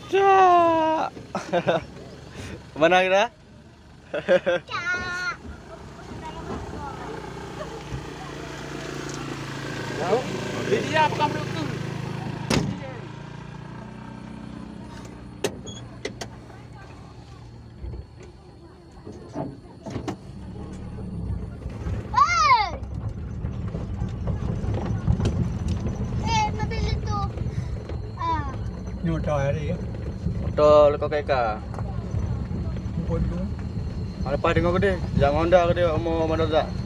Cak. Mana kita? Tahu? Dia bukan betul. Nyo try đi. Betul kau keka. Pun tu. Apa dengar ke dia? Jangan Honda ke dia mau mana tak?